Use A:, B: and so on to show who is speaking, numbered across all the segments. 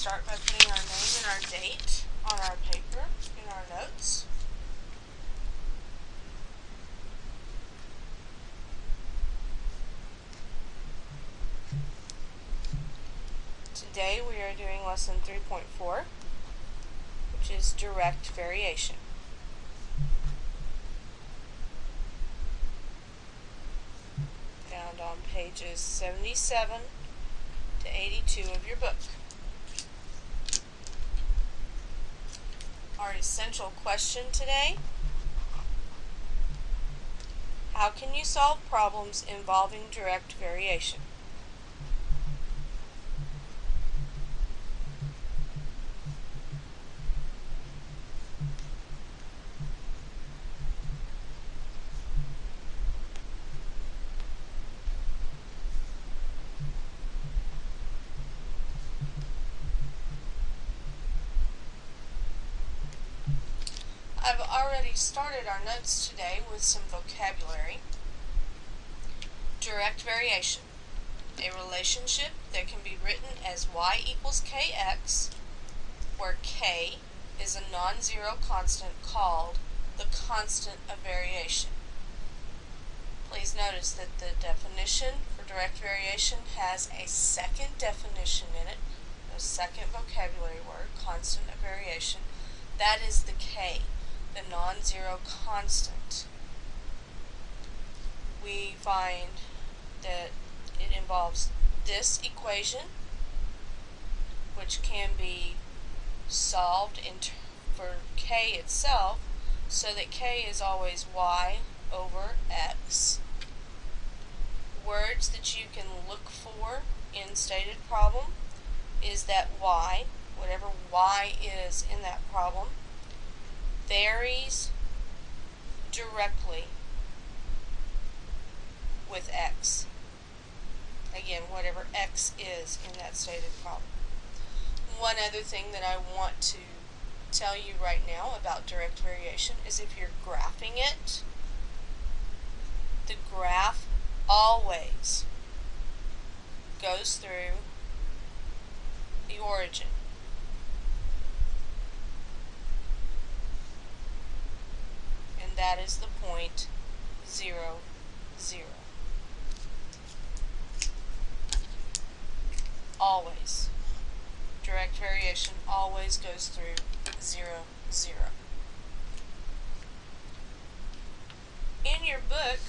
A: start by putting our name and our date on our paper in our notes. Today we are doing lesson 3.4, which is direct variation. Found on pages 77 to 82 of your book. Our essential question today: how can you solve problems involving direct variation? I've already started our notes today with some vocabulary. Direct variation, a relationship that can be written as y equals kx, where k is a non-zero constant called the constant of variation. Please notice that the definition for direct variation has a second definition in it, a second vocabulary word, constant of variation. That is the k, the non-zero constant. We find that it involves this equation, which can be solved for k itself, so that k is always y over x. Words that you can look for in stated problem is that y, whatever y is in that problem, varies directly with x. Again, whatever x is in that stated problem. One other thing that I want to tell you right now about direct variation is if you're graphing it, the graph always goes through the origin. And that is the point 0, 0. Always. Direct variation always goes through 0, 0. In your book,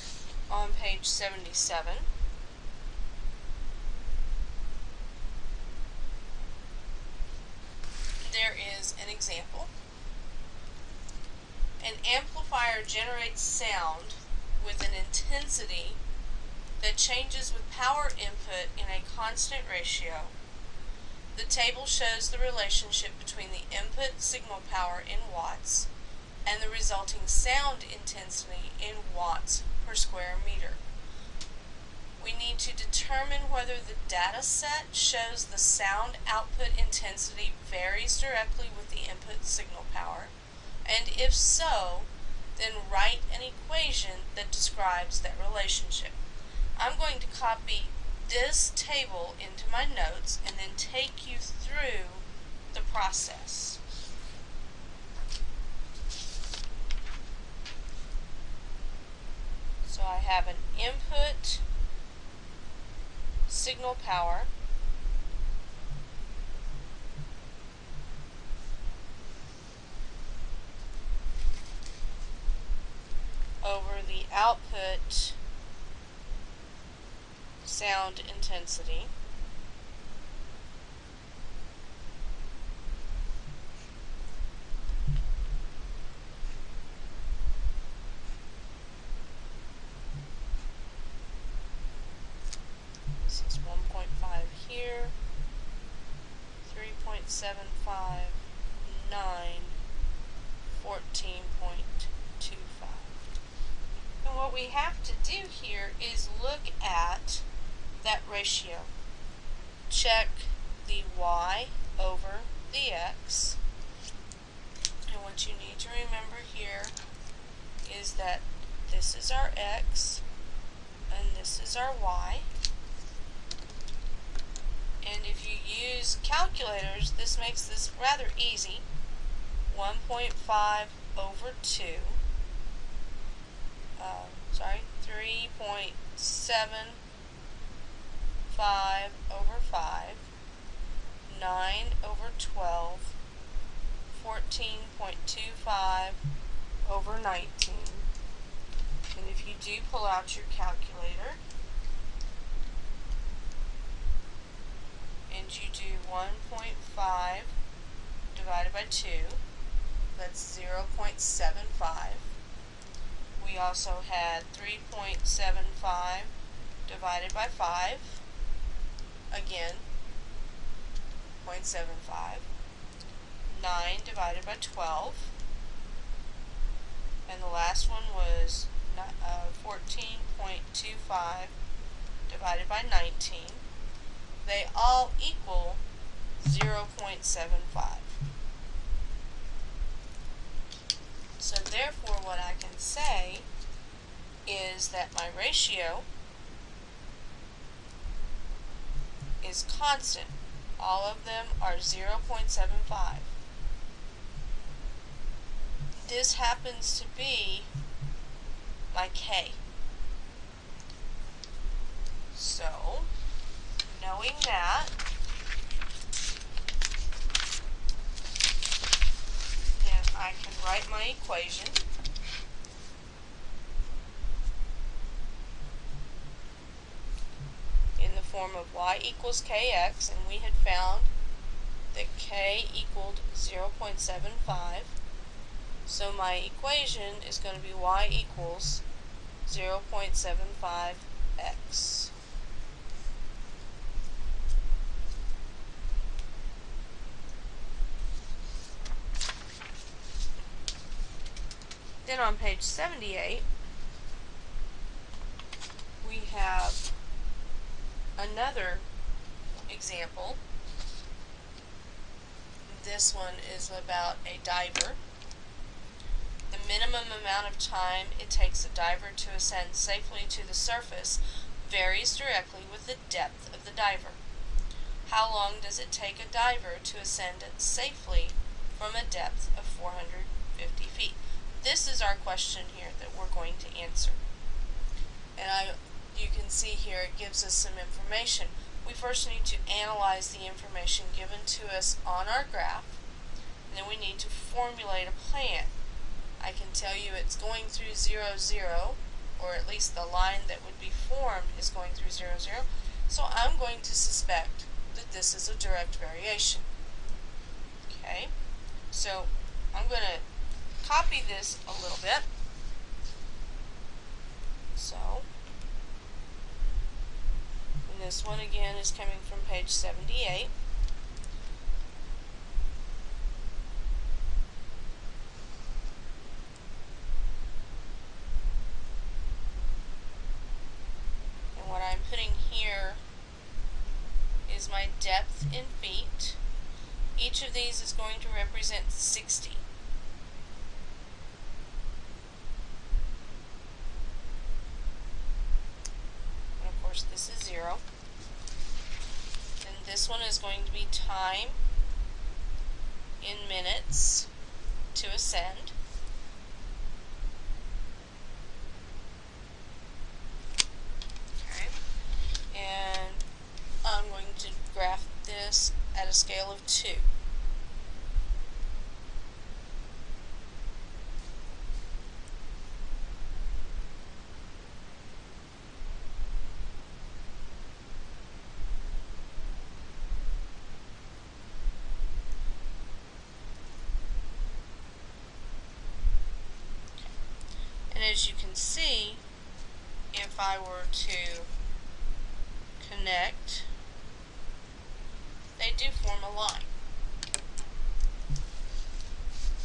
A: on page 77, there is an example. An amplifier generates sound with an intensity that changes with power input in a constant ratio. The table shows the relationship between the input signal power in watts and the resulting sound intensity in watts per square meter. We need to determine whether the data set shows the sound output intensity varies directly with the input signal power, and if so, then write an equation that describes that relationship. I'm going to copy this table into my notes and then take you through the process. So I have an input signal power over the output sound intensity. This is 1.5 here, 3.75, 9, 14.25. And what we have to do here is look at that ratio. Check the y over the x. And what you need to remember here is that this is our x and this is our y. And if you use calculators, this makes this rather easy. 1.5 over 2, 3.75 over 5, 9 over 12, 14.25 over 19. And if you do pull out your calculator and you do 1.5 divided by 2, that's 0.75. We also had 3.75 divided by 5, again, 0.75. 9 divided by 12, and the last one was 14.25 divided by 19. They all equal 0.75. So therefore what I can say is that my ratio is constant. All of them are 0.75. This happens to be my K. So, knowing that, then I can write my equation. In the form of y equals kx, and we had found that k equaled 0.75. So my equation is going to be y equals 0.75x. Then on page 78, we have another example. This one is about a diver. The minimum amount of time it takes a diver to ascend safely to the surface varies directly with the depth of the diver. How long does it take a diver to ascend safely from a depth of 450 feet? This is our question here that we're going to answer. And you can see here it gives us some information. We first need to analyze the information given to us on our graph, and then we need to formulate a plan. I can tell you it's going through 0, 0, or at least the line that would be formed is going through 0, 0. So I'm going to suspect that this is a direct variation. Okay, so I'm going to copy this a little bit. So, and this one again is coming from page 78. And what I'm putting here is my depth in feet. Each of these is going to represent 60. This is 0. And this one is going to be time in minutes to ascend. Okay. And I'm going to graph this at a scale of 2. As you can see, if I were to connect, they do form a line.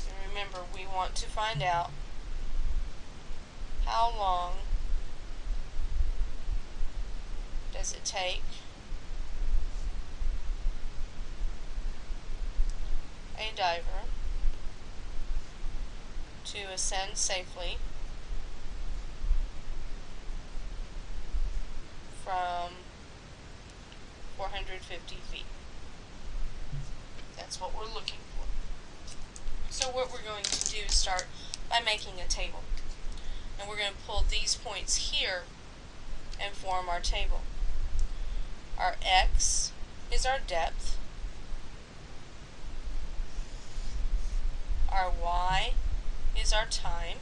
A: And remember, we want to find out how long does it take a diver to ascend safely from 450 450 feet. That's what we're looking for. So what we're going to do is start by making a table. And we're going to pull these points here and form our table. Our x is our depth. Our y is our time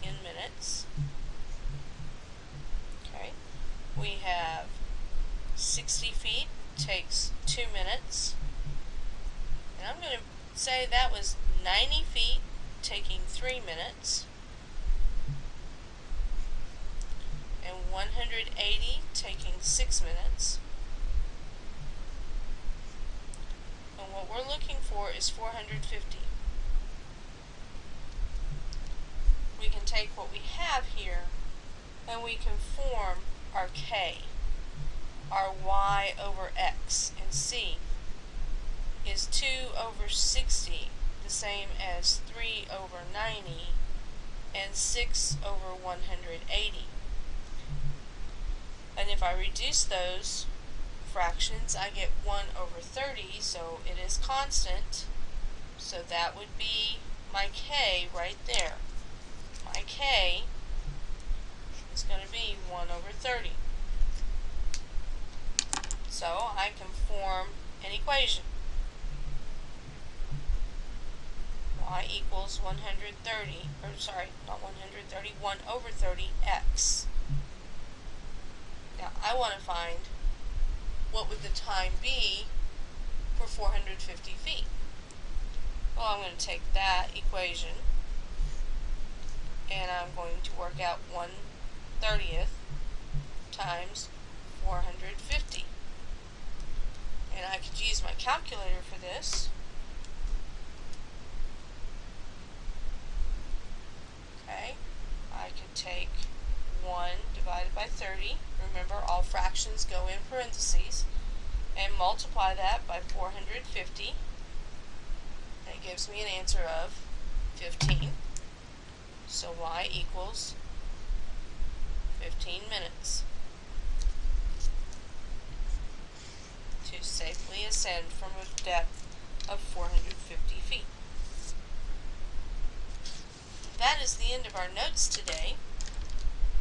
A: in minutes. Okay. We have 60 feet takes 2 minutes. And I'm going to say that was 90 feet taking 3 minutes. And 180 taking 6 minutes. And what we're looking for is 450. We can take what we have here and we can form our k. Our y over x, and c is 2 over 60, the same as 3 over 90, and 6 over 180. And if I reduce those fractions, I get 1 over 30, so it is constant. So that would be my k right there. My k is going to be 1 over 30. So I can form an equation. Y equals 130, or sorry, not 130, 1 over 30x. Now I want to find what would the time be for 450 feet. Well, I'm going to take that equation and I'm going to work out 1/30 times 450. And I could use my calculator for this. Okay, I could take 1 divided by 30. Remember, all fractions go in parentheses. And multiply that by 450. That gives me an answer of 15. So y equals 15 minutes to safely ascend from a depth of 450 feet. That is the end of our notes today.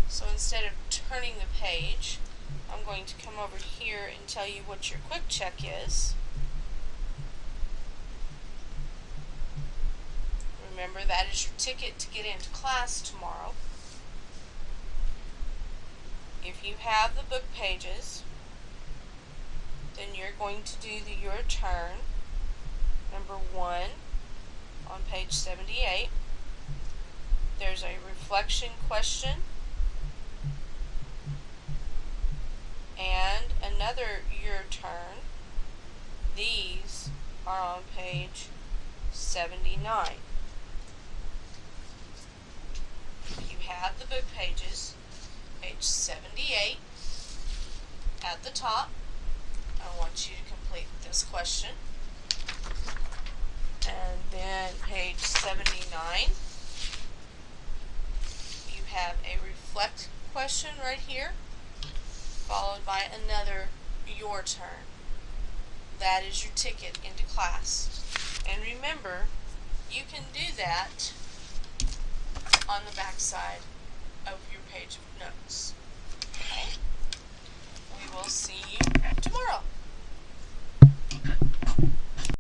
A: So instead of turning the page, I'm going to come over here and tell you what your quick check is. Remember, that is your ticket to get into class tomorrow. If you have the book pages, then you're going to do your turn, number 1, on page 78. There's a reflection question and another your turn. These are on page 79. You have the book pages, page 78 at the top. I want you to complete this question. And then page 79, you have a reflect question right here, followed by another your turn. That is your ticket into class. And remember, you can do that on the back side of your page of notes. Okay? We will see you